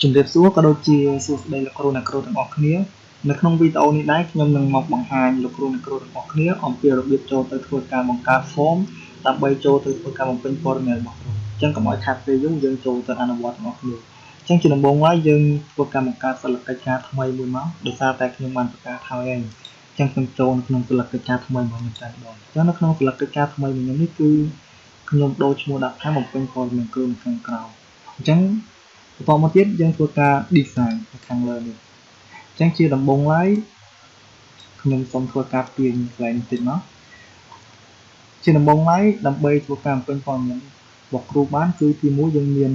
ជំរាបសួរក៏ដូចជាសួស្តីលោកគ្រូអ្នកគ្រូទាំងអស់គ្នានៅក្នុងវីដេអូនេះដែរខ្ញុំនឹងមកបង្ហាញលោកគ្រូអ្នកគ្រូទាំងអស់គ្នាអំពីរបៀបចូលទៅធ្វើការបង្កើត form ដើម្បីចូលទៅធ្វើការបំពេញព័ត៌មានរបស់គ្រូអញ្ចឹងកុំឲ្យខាតពេលយូរយើងចូលទៅអនុវត្តទាំងអស់គ្នាអញ្ចឹងជាដំបូងឡើយយើងធ្វើការបង្កើតសិលឹកកិច្ចការថ្មីមួយមកដោយសារតែខ្ញុំបានប្រកាសហើយឯងអញ្ចឹងខ្ញុំចូលក្នុងសិលឹកកិច្ចការថ្មីរបស់ខ្ញុំតែម្ដងអញ្ចឹងនៅក្នុងសិលឹកកិច្ចការថ្មីរបស់ខ្ញុំនេះគឺខ្ញុំដូរឈ្មោះដាក់ថាបំពេញព័ត៌មានគ្រូនៅខាងក្រោមអញ្ចឹងបន្តមកទៀតយើងធ្វើការ design នៅខាងលើនេះអញ្ចឹងជាដំបូងឡើយខ្ញុំសូមធ្វើការទាញកន្លែងនេះតិចមកជាដំបូងឡើយដើម្បីធ្វើការបំពេញព័ត៌មានរបស់គ្រូបានគឺទី1យើងមាន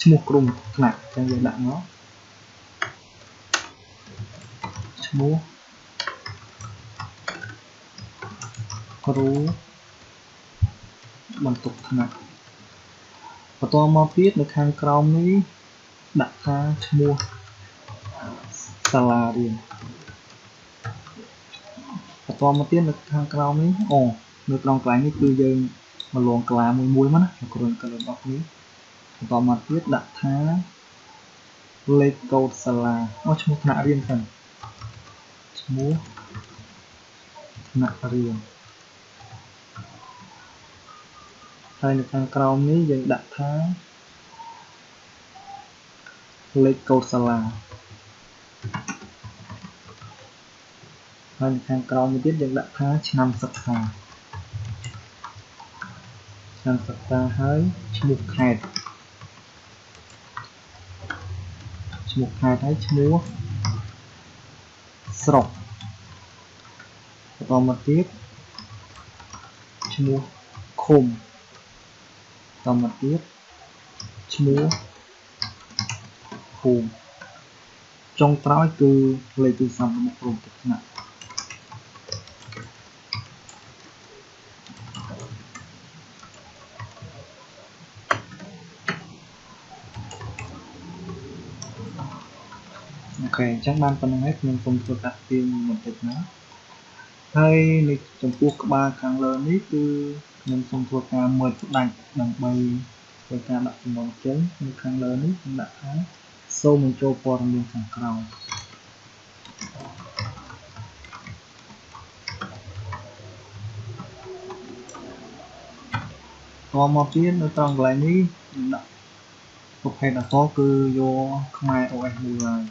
ឈ្មោះគ្រូថ្នាក់អញ្ចឹងយើងដាក់មកឈ្មោះគ្រូបន្ទុកថ្នាក់បន្តមកទៀតនៅខាងក្រោមនេះដាក់ថាឈ្មោះសាលារៀនបន្តមកទៀតនៅខាងក្រោមនេះនៅត្រង់កន្លែងនេះគឺយើងមកលងក្លាមួយមកណាគ្រូក៏លោកអស់នេះបន្តមកទៀតដាក់ថាលេខកូដសាលាឈ្មោះថ្នាក់រៀនសិនឈ្មោះថ្នាក់រៀនហើយនៅខាងក្រោមនេះយើងដាក់ថាលេខកូដសាលាហើយនៅខាងក្រោមនេះទៀតយើងដាក់ថាឆ្នាំសិក្សាហើយឈ្មោះខេត្តហើយឈ្មោះស្រុកបន្តមកទៀតឈ្មោះឃុំបន្តមកទៀតឈ្មោះភូមិចុងក្រោយគឺលេខទូរស័ព្ទរបស់គ្រូទឹកថ្នាក់អូខេអញ្ចឹងបានប៉ុណ្្នឹងហើយខ្ញុំសូមធ្វើការទាញបន្តិចណាហើយនៅចំពោះក្បាលខាងលើនេះគឺខ្ញុំសូមធ្វើការមើលផ្ដាច់ដើម្បីធ្វើការដាក់ចំណងចេញនៅខាងលើនេះខ្ញុំដាក់ថាសូមបញ្ចូលព័ត៌មានខាងក្រោមតមកទៀតនៅត្រង់កន្លែងនេះខ្ញុំដាក់ប្រភេទអក្សរគឺយកខ្មែរ OS មួយ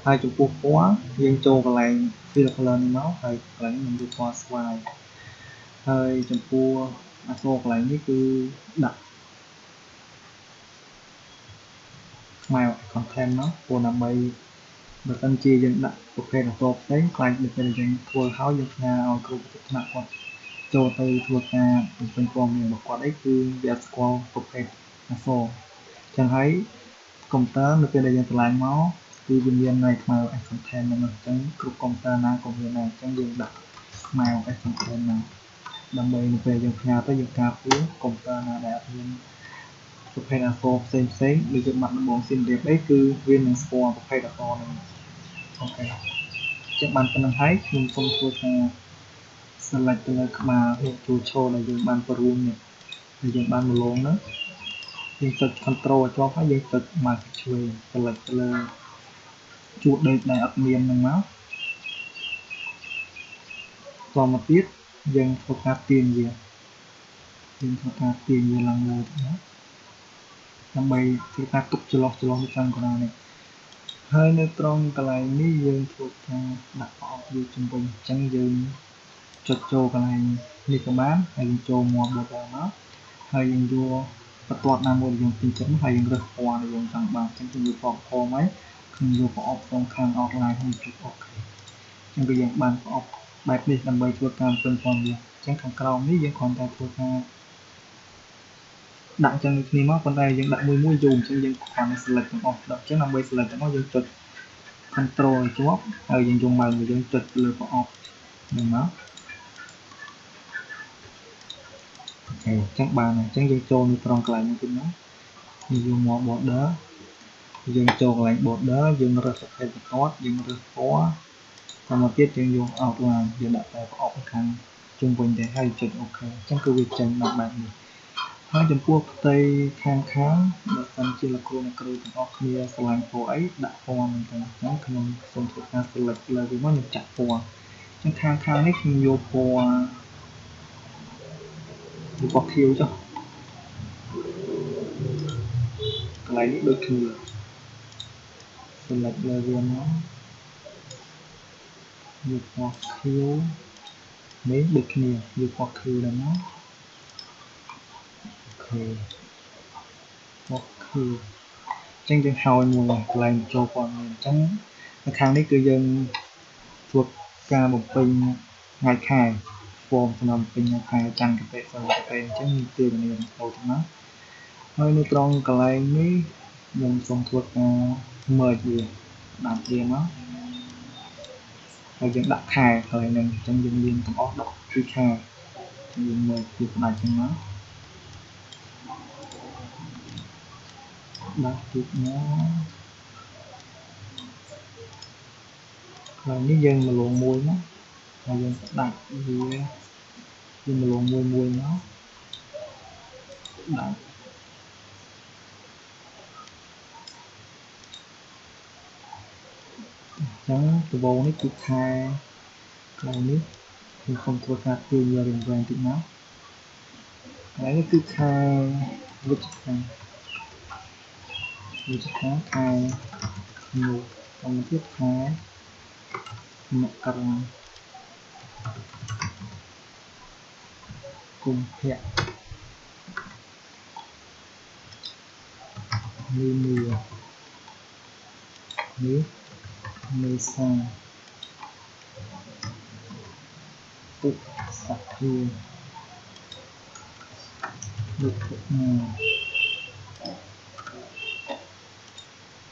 ហើយចំពោះពណ៌យើងចូលកន្លែង fill color នេះមកហើយកន្លែងនេះខ្ញុំយកពណ៌ស្វាយហើយចំពោះអក្សរកន្លែងនេះគឺដាក់ខ្មែរ content មកព្រោះដើម្បីបើសិនជាយើងដាក់ប្រភេទអក្សរផ្សេងខ្លាចដូចពេលយើងធ្វើហើយយើងផ្ញើឲ្យគ្រូផ្ទះថ្នាក់គាត់ចូលទៅធ្វើការបំពេញព័ត៌មានរបស់គាត់អីគឺវាអត់ស្គាល់ប្រភេទអក្សរចឹងហើយកុំព្យូទ័រនៅពេលដែលយើងឆ្លងមកគឺវាមានន័យខ្មែរ OS content ហ្នឹងអញ្ចឹងគ្រប់កុំព្យូទ័រណាក៏មានដែរអញ្ចឹងយើងដាក់ខ្មែរ OS content ហ្នឹងដើម្បីនៅពេលយើងផ្ញើទៅយើងការពារកុំព្យូទ័រណាដែលអត់មានប្រភេទអក្សរផ្សេងដូចជាបាត់ដំបងសៀនរាបអីគឺវានឹងស្គាល់ប្រភេទអក្សរហ្នឹងអូខេចឹងបានប៉ុណ្្នឹងហើយខ្ញុំសូមធ្វើការ select ទៅលើក្បាលទូឈរដែលយើងបានប្រួមនេះដែលយើងបានមកលងហ្នឹងយើងចុច control ឲ្យជាប់ហើយយើងចុច mouse ឆ្វេង select ទៅលើជួរដេកដែលអត់មានហ្នឹងមកតមកទៀតយើងធ្វើការទាញវាឡើងលើណាដើម្បីធ្វើការទុកចន្លោះនៅខាងក្រៅនេះហើយនៅត្រង់កន្លែងនេះយើងធ្វើការដាក់ប្រអប់វាជំវិញអញ្ចឹងយើងចុចចូលកន្លែងនេះក៏បានហើយយើងចូលមាត់បបមកហើយយើងយកបន្ទាត់ណាមួយយើងពេញចិត្តហើយយើងរើសពណ៌ដែលយើងចង់បានអញ្ចឹងយើងយកពណ៌ខមហើយខ្ញុំយកប្រអប់ក្នុងខាង outline ហើយចុចអូខេអញ្ចឹងគឺយើងបានប្រអប់បែបនេះដើម្បីធ្វើការពេញព័ត៌មានអញ្ចឹងខាងក្រោមនេះយើងគ្រាន់តែធ្វើការដាក់ចឹងគ្នាមកប៉ុន្តែយើងដាក់មួយយូរអញ្ចឹងយើងគ្រាន់តែ select ទាំងអស់ដល់អញ្ចឹងដើម្បី select ទាំងអស់យើងចុច control ឲ្យជាប់ហើយយើងយកម៉ៅយើងចុចលើប្រអប់ហ្នឹងមកអូខេអញ្ចឹងបានអញ្ចឹងយើងចូលនៅត្រង់កន្លែងនេះទៀតណាយើងយកមក border យើងចូលកន្លែង border យើងរើសប្រភេទបន្ទាត់យើងរើសពណ៌តាមមកទៀតយើងយក outline យើងដាក់តែប្រអប់ខាងជុំវិញទេហើយចុចអូខេអញ្ចឹងគឺវាចេញមកបែបនេះ ហើយចំពោះផ្ទៃខាងបើសិនជាលោកគ្រូអ្នកគ្រូទាំងអស់គ្នាស្រឡាញ់ពណ៌អីដាក់ពណ៌ហ្នឹងទៅអញ្ចឹងខ្ញុំសូមធ្វើការ select លើវាមកខ្ញុំចាក់ពណ៌អញ្ចឹងខាងនេះខ្ញុំយកពណ៌ខៀវចុះកន្លែងនេះដូចគ្នា select លើវាមកយកពណ៌ខៀវនេះដូចគ្នាយកពណ៌ខៀវហ្នឹងមកអូខេពណ៌ខៀវអញ្ចឹងយើងហើរមួយកន្លែងចូលព័ត៌មានអញ្ចឹងនៅខាងនេះគឺយើងធ្វើការបំពេញថ្ងៃខែ form សម្រាប់បំពេញថ្ងៃខែច័ន្ទគតិសៅរ៍គតិអញ្ចឹងមានពេលវេលាចូលទៅណាហើយនៅត្រង់កន្លែងនេះខ្ញុំសូមធ្វើការ merge វាដាក់វាមកហើយយើងដាក់ខែកន្លែងហ្នឹងអញ្ចឹងយើងមានទាំងអស់12ខែយើងមើលពីផ្នែកហ្នឹងមកដាក់ទៀតមកកន្លែងនេះយើងមកលងមួយមកហើយយើងដាក់វាយើងមកលងមួយមកដាក់អញ្ចឹងដំបូងនេះគឺខែកន្លែងនេះខ្ញុំសូមធ្វើការទាញវារៀងវែងតិចមកកន្លែងនេះគឺខែវិច្ឆិកាខែនោះxong tiếp khá một cần cùng hẹn như mùa ní mê sang tự sạc hương được nào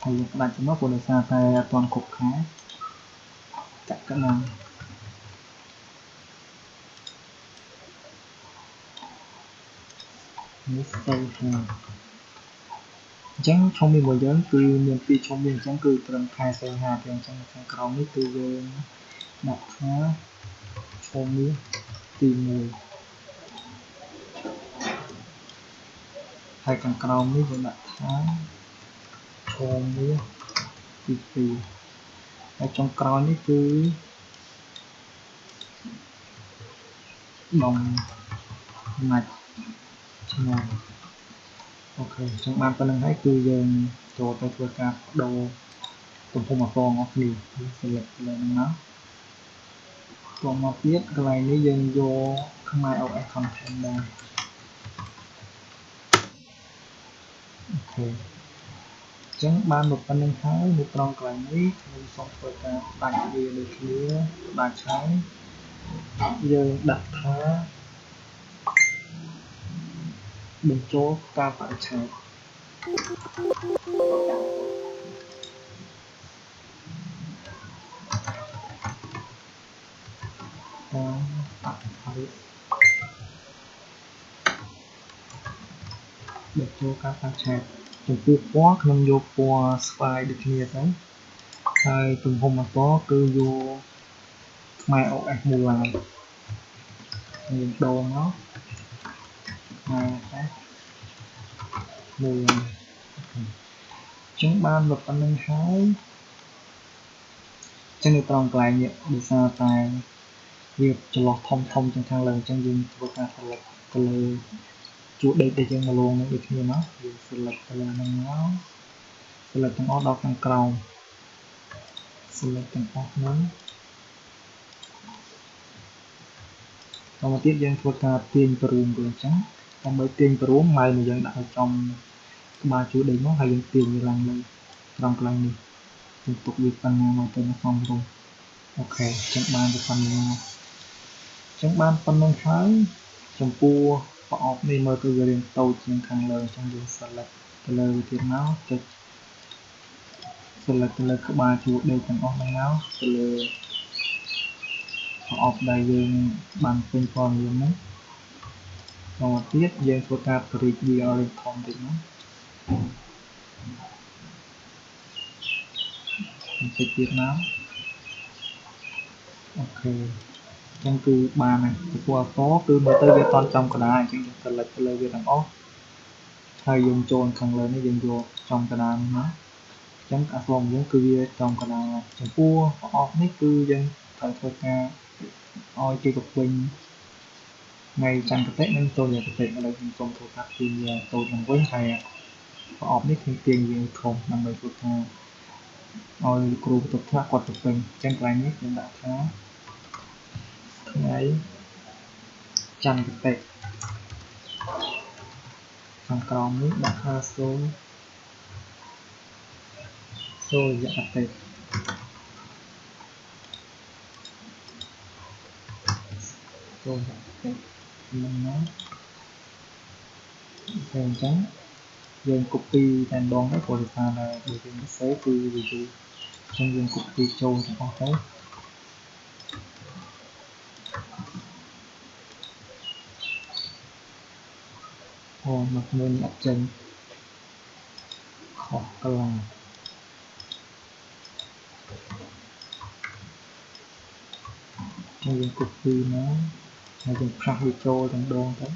thầy dùng bạn chúng nó của đời xa tay toàn cục khá chắc các năng nước sâu hàng chẳng trong miền bộ dấn cứ miền phi trong miền chẳng cứ trần khai xây hà thì chẳng là kháng nước tư về đặt phá trong miếng tìm mùi hay càng cầu mới vừa đặt phá trong miếng tìm ở trong cầu này cứ đồng mạch nào ok trong ban phân thấy cứ dần cho tay vừa cả đồ tụm phun mà con ngọc lì select lên nó còn một biết cái này nếu dần vô không ai ở content đây ok chẳng ban một phân nâng thái một trong cái này mình xong rồi cả đặt về được kia đặt trái giờ đặt thá bên chỗ ta phải chạy được cho các bạn chạy từ pua quá không vô pua spy được nhiều đấyហើយទំហំម៉ូតូគឺយកខ្មែរ OS មូលឡើងយើងដូរមកខ្មែរមូលឡើងអញ្ចឹងបានមកប៉ុណ្្នឹងហើយអញ្ចឹងនៅត្រង់កន្លែងនេះដោយសារតែវាចន្លោះធំជាងខាងលើអញ្ចឹងយើងធ្វើការ select ទៅលើជួរដេកដែលយើងមកលងនឹងដូចគ្នាមកយើង select ទៅលើហ្នឹងមក select ទាំងអស់ដល់ខាងក្រោម select ទាំងអស់ហ្នឹងតមកទៀតយើងធ្វើការទាញព្រមវាអញ្ចឹងដើម្បីទាញព្រមម៉ៅយើងដាក់ឲ្យចំក្បាលជួរដេកមកហើយយើងទាញវាឡើងលើត្រង់កន្លែងនេះយើងទុកវាប៉ុណ្ណាមកទៅក្នុងរូបអូខេអញ្ចឹងបានទៅប៉ុណ្ណាអញ្ចឹងបានប៉ុណ្្នឹងហើយចំពោះប្រអប់នេះមើលទៅវារៀងតូចជាងខាងលើអញ្ចឹងយើង select ទៅលើវាទៀតមកចុច select ទៅលើក្បាលជួរដេកទាំងអស់ហ្នឹងមកទៅលើប្រអប់ដែលយើងបានពេញព័ត៌មានហ្នឹងមកទៀតយើងធ្វើការព្រីកវាឲ្យធំតិចមកបន្តិចទៀតមកអូខេអញ្ចឹងគឺបានហើយចំពោះអក្សរគឺមើលទៅវាតន់ចំកណ្ដាលអញ្ចឹងយើង select ទៅលើវាទាំងអស់ ហើយយើងចូលខាងលើនេះយើងយកចំកណ្ដាលណាអញ្ចឹងអាហ្វមយើងគឺវាចំកណ្ដាលចំពោះប្រអប់នេះគឺយើងត្រូវធ្វើការឲ្យគេទៅវិញថ្ងៃច័ន្ទគតិនិងចូលយកគតិឥឡូវខ្ញុំសូមធ្វើការទាញតូចនឹងវិញហើយប្រអប់នេះខ្ញុំទាញវាធំដើម្បីធ្វើការឲ្យគ្រូបន្ទប់ថ្នាក់គាត់ទៅវិញអញ្ចឹងកន្លែងនេះខ្ញុំដាក់ថាថ្ងៃច័ន្ទគតិខាងក្រោមនេះដាក់ថាចូលយកគតិចូលយកគតិនឹងណាអញ្ចឹងយើង copy តែម្ដងទៅព្រោះដោយសារតែបើយើងសរសេរគឺវាយូរអញ្ចឹងយើង copy ចូលទាំងអស់ទៅមកមើលអត់ចេញខុសកន្លងយើង copy មកហើយយើងផ្លាស់វាចូលទាំងដងទៅ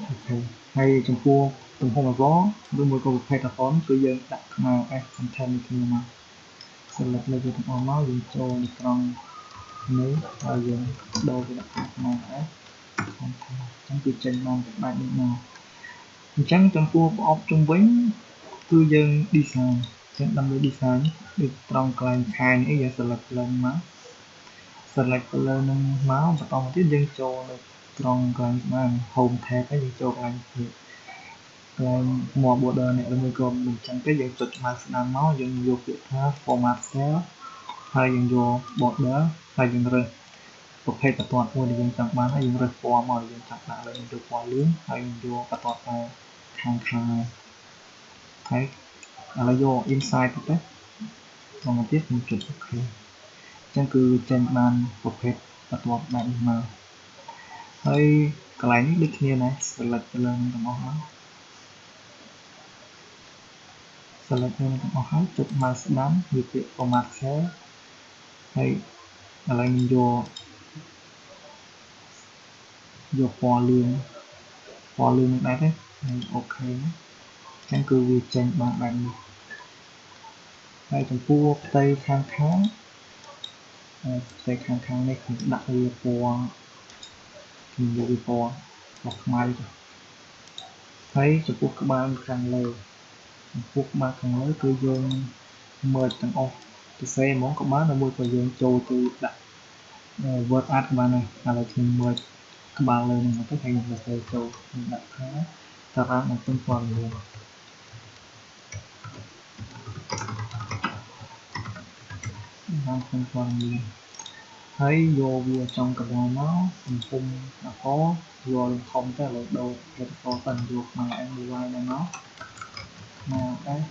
អូខេហើយចំពោះទំហំអវឬមួយក៏ប្រភេទអវគឺយើងដាក់ខ្មែរ S content នេះគ្នាមក select លើវាទាំងអស់មកយើងចូលនៅត្រង់នេះហើយយើងដូរទៅដាក់ខ្មែរ S content អញ្ចឹងគឺចេញបានបែបនេះមកអញ្ចឹងចំពោះប្រអប់ជុំវិញគឺយើង design អញ្ចឹងដើម្បី design ដូចត្រង់កន្លែងខែនេះយើង select ឡើងមក select ទៅលើនឹងមកបន្តមកទៀតយើងចូលនៅត្រង់កន្លែងស្មើ home tab ហើយយើងចូលកន្លែងmore border នេះឬមួយក៏មិនចឹងទេយើងចុចមកស្ដាំមកយើងយកពាក្យថា format cell ហើយយើងយក border ហើយយើងរើសប្រភេទបន្ទាត់មួយដែលយើងចង់បានហើយយើងរើសពណ៌មកយើងចង់ដាក់លើយើងយកពណ៌លឿងហើយយើងយកបន្ទាត់តែខាងហើយឥឡូវយក inside ទៅមកទៀតខ្ញុំចុច OK អញ្ចឹងគឺចេញបានប្រភេទបន្ទាត់បែបនេះមកហើយកន្លែងនេះដូចគ្នាដែរ select ទៅលើទាំងអស់មក select ទាំងអស់ហើយចុចមកស្ដាំវាពាក្យ format cell ហើយឥឡូវខ្ញុំយកពណ៌លឿងនេះដែរទេហើយ OK អញ្ចឹងគឺវាចេញបានបែបនេះហើយចំពោះផ្ទៃខាងនេះខ្ញុំដាក់វាពណ៌ខ្ញុំយកវាពណ៌របស់ខ្មៅទៅហើយចំពោះក្បាលខាងលើគឺយើង merge ទាំងអស់ទៅសេហ្មងក៏បានឬមួយក៏យើងចូលទៅដាក់ word art ក៏បានដែរឥឡូវខ្ញុំ merge ក្បាលលើនឹងទៅហើយខ្ញុំសរសេរចូលខ្ញុំដាក់ថាតារាងបំពេញព័ត៌មានហើយយកវាចំកណ្ដាលមកទំហំអក្សរយកលំធំទៅឥឡូវដូរលទ្ធផលទៅយកមក MUI ដែរមកដែរ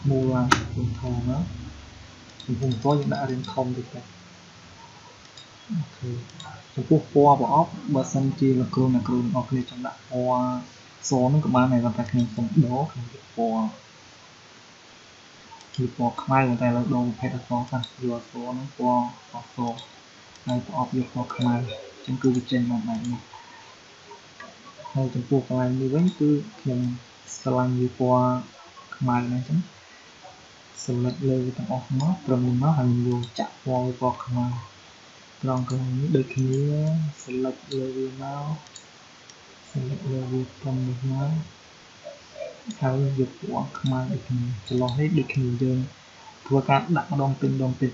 មូលទំហំណាទំហំពណ៌យើងដាក់រៀងធំតិចទៅអូខេចំពោះពណ៌ប្រអប់បើសិនជាលោកគ្រូអ្នកអស់គ្នាចង់ដាក់ពណ៌សនឹងក៏បានដែរតែខ្ញុំសូមដូរខ្ញុំយកពណ៌ខ្មៅតែឥឡូវដូរប្រភេទអក្សរខ្លះយកអក្សរហ្នឹងពណ៌អក្សរហើយប្រអប់យកពណ៌ខ្មៅអញ្ចឹងគឺវាចេញមកបែបនេះហើយចំពោះកន្លែងនេះវិញគឺខ្ញុំស្រឡាញ់វាពណ៌ខ្មៅហ្នឹងអញ្ចឹង select លើទាំងអស់មកត្រឹមនេះមកហើយយកចាក់ពណ៌ខ្មៅត្រង់កន្លែងនេះដូចគ្នា select លើវាមកត្រឹមនេះមកហើយយកពណ៌ខ្មៅដូចគ្នាចន្លោះនេះដូចគ្នាយើងធ្វើការដាក់ម្ដងពេញ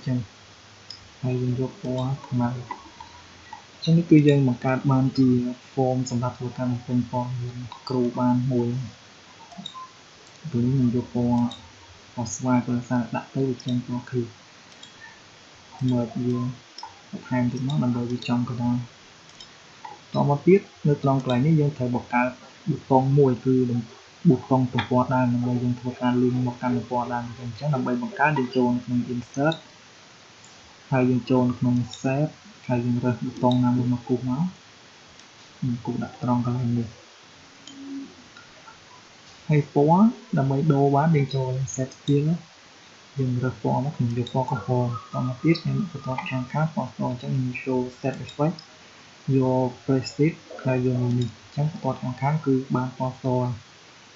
ចឹងហើយយើងយកពណ៌ខ្មៅចឹងនេះគឺយើងបង្កើតបានជា form សម្រាប់ធ្វើការបំពេញព័ត៌មានគ្រូបានមួយពេលនេះខ្ញុំយកពណ៌ស្វាយព្រោះសារដាក់ទៅវាចេញពណ៌ខៀវមើលវាបន្ថែមទៀតមកដើម្បីវាចំកណ្ដាលតមកទៀតនៅត្រង់កន្លែងនេះយើងត្រូវបង្កើតប៊ូតុងមួយគឺប៊ូតុងទំព័រដើមដើម្បីយើងធ្វើការ link មកកាន់ទំព័រដើមអញ្ចឹងដើម្បីបង្កើតយើងចូលក្នុង insert ហើយយើងចូលក្នុង save ហើយយើងរើសប៊ូតុងណាមួយមកគូសមកគូសដាក់ត្រង់កន្លែងនេះហើយពណ៌ដើម្បីដូរបានយើងចូល set fill យើងរើសពណ៌មកខ្ញុំយកពណ៌ក្រហមតមកទៀតខ្ញុំបន្តខាងខាងពណ៌អញ្ចឹងខ្ញុំ show set effect យក prestige ហើយយកនេះអញ្ចឹងបន្តខាងគឺបានពណ៌ស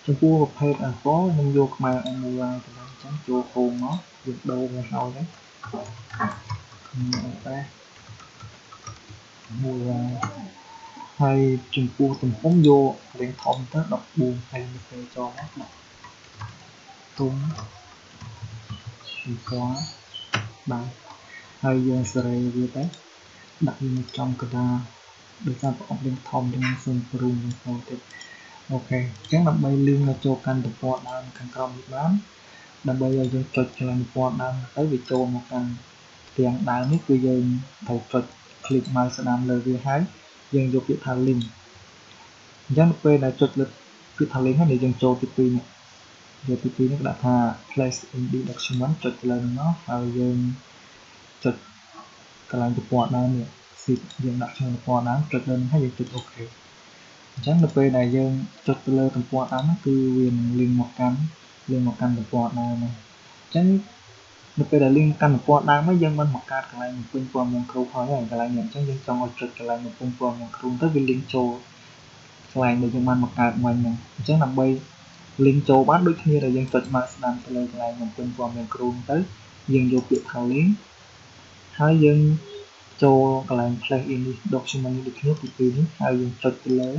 ចំពោះប្រភេទអក្សរខ្ញុំយកខ្មែរ MUI ទៅអញ្ចឹងចូលហូមមកយើងដូរវាឲ្យហ្នឹងតែMUI ហើយចំពោះទំហំយកលេងធំទៅ14ហើយនេះទៅចូលមកទុំពីពណ៌បានហើយយើងសេរីវាទៅដាក់វានៅចំកណ្ដាលដោយសារប្រអប់លេងធំទាំងសូមព្រុំនឹងចូលទៀតអូខេអញ្ចឹងដើម្បីលឿនមកចូលកាន់ទំព័រដើមខាងក្រោមនេះបានដើម្បីឲ្យយើងចុចកន្លែងទំព័រដើមទៅវាចូលមកកាន់ផ្ទាំងដើមនេះគឺយើងត្រូវចុច click mouse ស្ដាំលើវាហើយយើងយកពាក្យថា link អញ្ចឹងពេលដែលចុចលើពាក្យថា link ហើយយើងចូលទី2នេះយកទី2នេះដាក់ថា place in the document ចុចលើនោះមកហើយយើងចុចកន្លែងទំព័រដើមនេះយើងដាក់ក្នុងទំព័រដើមចុចលើនេះហើយយើងចុច OK អញ្ចឹងនៅពេលដែលយើងចុចទៅលើទំព័រដើមហ្នឹងគឺវានឹងលីងមកកាន់ទំព័រដើមហ្នឹងអញ្ចឹងនៅពេលដែលលីងកាន់ទំព័រដើមហើយយើងមិនមកកើតកន្លែងបំពេញព័ត៌មានគ្រូផងហើយកន្លែងនេះអញ្ចឹងយើងចង់ឲ្យចុចកន្លែងបំពេញព័ត៌មានគ្រូទៅវាលីងចូលកន្លែងដែលយើងបានមកកើតមិញហ្នឹងអញ្ចឹងដើម្បីលីងចូលបានដូចគ្នាដែលយើងចុចមកស្ដាំទៅលើកន្លែងបំពេញព័ត៌មានគ្រូទៅយើងយកពាក្យថា link ហើយយើងចូលកន្លែង place in this document នេះដូចគ្នាទី2នេះហើយយើងចុចទៅលើ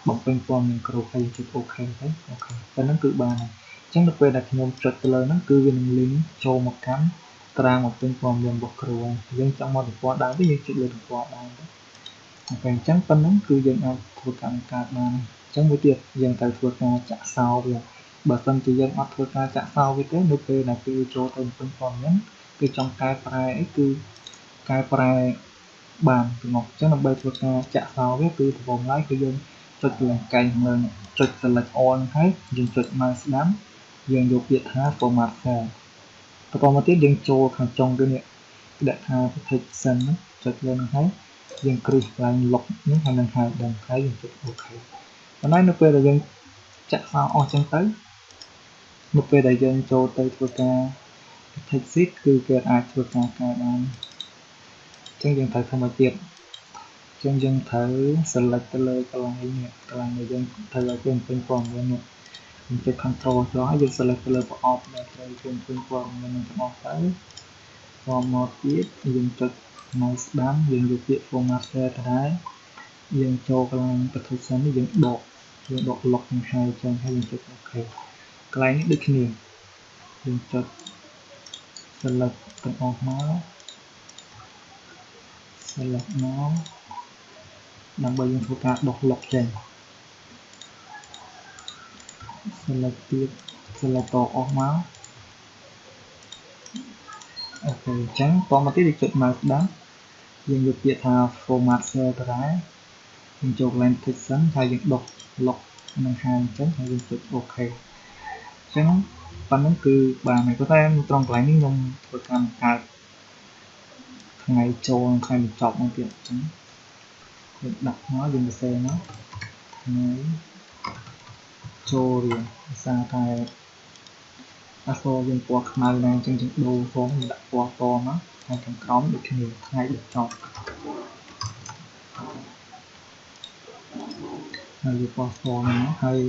បំពេញព័ត៌មានគ្រូហើយចុច OK ទៅអូខេតែហ្នឹងគឺបានហើយអញ្ចឹងនៅពេលដែលខ្ញុំចុចទៅលើហ្នឹងគឺវានឹង link ចូលមកកាន់តារាងបំពេញព័ត៌មានរបស់គ្រូហើយយើងចង់មកទំព័រដើមវិញយើងចុចលើទំព័រដើមទៅអូខេអញ្ចឹងប៉ុណ្ណឹងគឺយើងអាចធ្វើការបង្កើតបានអញ្ចឹងមួយទៀតយើងត្រូវធ្វើការចាក់សោវាបើមិនជាយើងអត់ធ្វើការចាក់សោវាទេនៅពេលដែលគឺចូលទៅបំពេញព័ត៌មានគឺចង់កែប្រែអីគឺកែប្រែបានទាំងអស់អញ្ចឹងដើម្បីធ្វើការចាក់សោវាគឺដំបូងឡើយគឺយើងចុចកន្លែងកែងលើចុច select all ហើយយើងចុច mouse ស្ដាំយើងយកពាក្យថា format cell បន្តមកទៀតយើងចូលខាងចុងទៅនេះដាក់ថា protection ចុចលើនោះហើយយើងគ្រឹះកន្លែង lock នេះហើយនឹង hide ដល់ហើយយើងចុច OK ប៉ុន្តែនៅពេលដែលយើងចាក់សោអស់ចឹងទៅនៅពេលដែលយើងចូលទៅធ្វើការ protect sheet គឺគេអាចធ្វើការកែបានអញ្ចឹងយើងត្រូវធ្វើមកទៀតអញ្ចឹងយើងត្រូវ select ទៅលើកន្លែងនេះកន្លែងដែលយើងត្រូវឲ្យពេញព័ត៌មាននេះយើងចុច control ចុះហើយយើង select ទៅលើប្រអប់ដែលត្រូវពេញព័ត៌មាននឹងទាំងអស់ទៅមកមកទៀតយើងចុច mouse ស្ដាំយើងយកពាក្យ format cell ទៅដែរយើងចូលកន្លែង protection នេះយើងដក lock នឹងហើយចឹងហើយយើងចុច OK កន្លែងនេះដូចគ្នាយើងចុច select ទាំងអស់មក select មកដើម្បីយើងធ្វើការដក lock ចេញ select ទៀត select តអស់មកអូខេអញ្ចឹងតមកទៀតយើងចុច mouse ស្ដាំយើងយកពាក្យថា format cell ទៅដែរយើងចូលកន្លែង protection ហើយយើងដក lock នឹងហើយអញ្ចឹងហើយយើងចុច OK អញ្ចឹងប៉ុណ្្នឹងគឺបានហើយប៉ុន្តែត្រង់កន្លែងនេះខ្ញុំធ្វើការបង្កើតថ្ងៃចូលនិងថ្ងៃបញ្ចប់មកទៀតអញ្ចឹងយើងដាក់មកយើងសរសេរមកថ្ងៃចូលរៀនភាសាតែអក្សរយើងពណ៌ខ្មៅដែរអញ្ចឹងយើងដូរផងដាក់ពណ៌តមកហើយខាងក្រោមដូចគ្នាថ្ងៃបញ្ចប់ហើយវាពណ៌ស្គាល់មកហើយ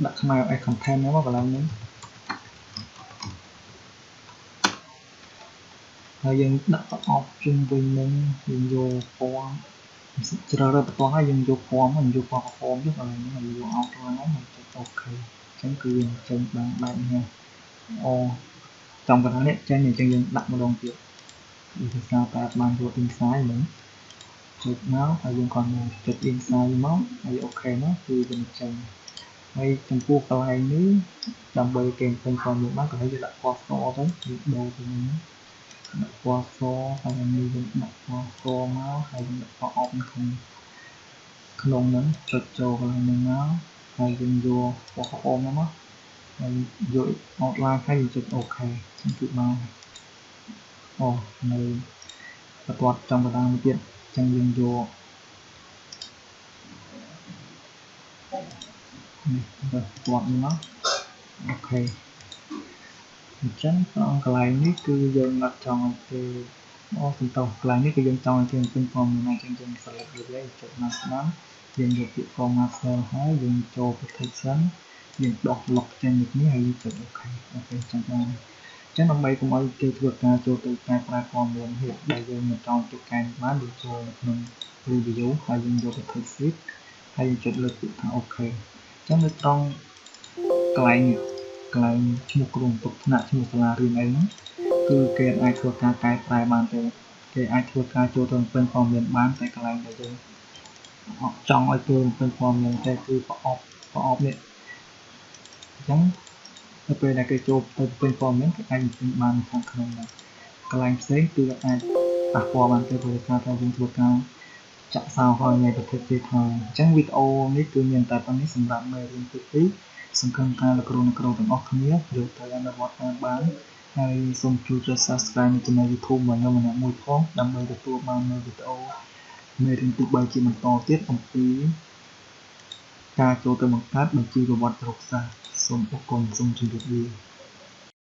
ដាក់ខ្មែរ as content មកកន្លែងនេះហើយយើងដាក់ប្រអប់ជុំវិញនឹងយើងយកពណ៌ជ្រើសរើសបន្ទាន់ហើយយើងយកពណ៌មកយកពណ៌ក្រហមទៅកន្លែងនេះហើយយក outline ហើយចុច OK អញ្ចឹងគឺវាចេញបានបែបនេះអូចំកណ្ដាលនេះចេញអញ្ចឹងយើងដាក់ម្ដងទៀតវាស្អាតតែបានយក inside ហ្នឹងចុចមកហើយយើងគាត់មកចុច inside មកហើយ OK មកគឺវាចេញហើយចំពោះកន្លែងនេះដើម្បីគេពេញព័ត៌មានបានក៏ឲ្យយើងដាក់ពណ៌សទៅយើងដូរទៅនេះដាក់ពណ៌សហើយនេះយើងដាក់ពណ៌សមកហើយយើងដាក់ពណ៌អប់ក្នុងហ្នឹងចុចចូលកន្លែងនេះមកហើយយើងយកពណ៌ក្រហមមកហើយយក outline ហើយយើងចុច OK អញ្ចឹងគឺបានអូនៅបន្ទាត់ចំកណ្ដាលមួយទៀតអញ្ចឹងយើងយកនេះបន្ទាត់នេះមកអូខេ អញ្ចឹងកន្លែងនេះគឺយើងអត់ចង់ឲ្យគេសំដៅកន្លែងនេះគឺយើងចង់ឲ្យគេពេញព័ត៌មានអញ្ចឹងយើង select វាលេខចុចមកស្ដាំយើងយកពាក្យ format cell ហើយយើងចូល protection យើងដោះ lock ចេញដូចនេះហើយយើងចុច OK អូខេចឹងបានអញ្ចឹងដើម្បីកុំឲ្យគេធ្វើការចូលទៅកែប្រែព័ត៌មាននេះដែលយើងមិនចង់ទៅកែបានយើងចូលនៅក្នុង review ហើយយើងយក protection ហើយយើងចុចលើពាក្យថា OK អញ្ចឹងនៅត្រង់កន្លែងឈ្មោះក្រុមទុកថ្នាក់ឈ្មោះសាលារៀនអីហ្នឹងគឺគេអាចធ្វើការកែប្រែបានទេគេអាចធ្វើការចូលទៅពេញព័ត៌មានបានតែកន្លែងដែលយើងចង់ឲ្យចូលពេញព័ត៌មានតែគឺប្រអប់នេះអញ្ចឹងនៅពេលដែលគេចូលទៅពេញព័ត៌មានគេអាចពេញបានខាងក្នុងដែរកន្លែងផ្សេងគឺអាចប៉ះពាល់បានទៅព្រោះថាយើងធ្វើការចាក់សោហើយនៃប្រទេសទៀតហើយអញ្ចឹងវីដេអូនេះគឺមានតែប៉ុណ្្នេះសម្រាប់មេរៀនទី2សង្ឃឹមថាលោកគ្រូអ្នកគ្រូទាំងអស់គ្នាយកទៅអនុវត្តតាមបានហើយសូមជួយចុច Subscribe នៅ Channel YouTube របស់ខ្ញុំម្នាក់មួយផងដើម្បីទទួលបាននូវវីដេអូមេរៀនទី3ជាបន្តទៀតអំពីការចូលទៅបង្កើតបញ្ជីប្រវត្តិរូបសាស្ត្រសូមអរគុណសូមជម្រាបលា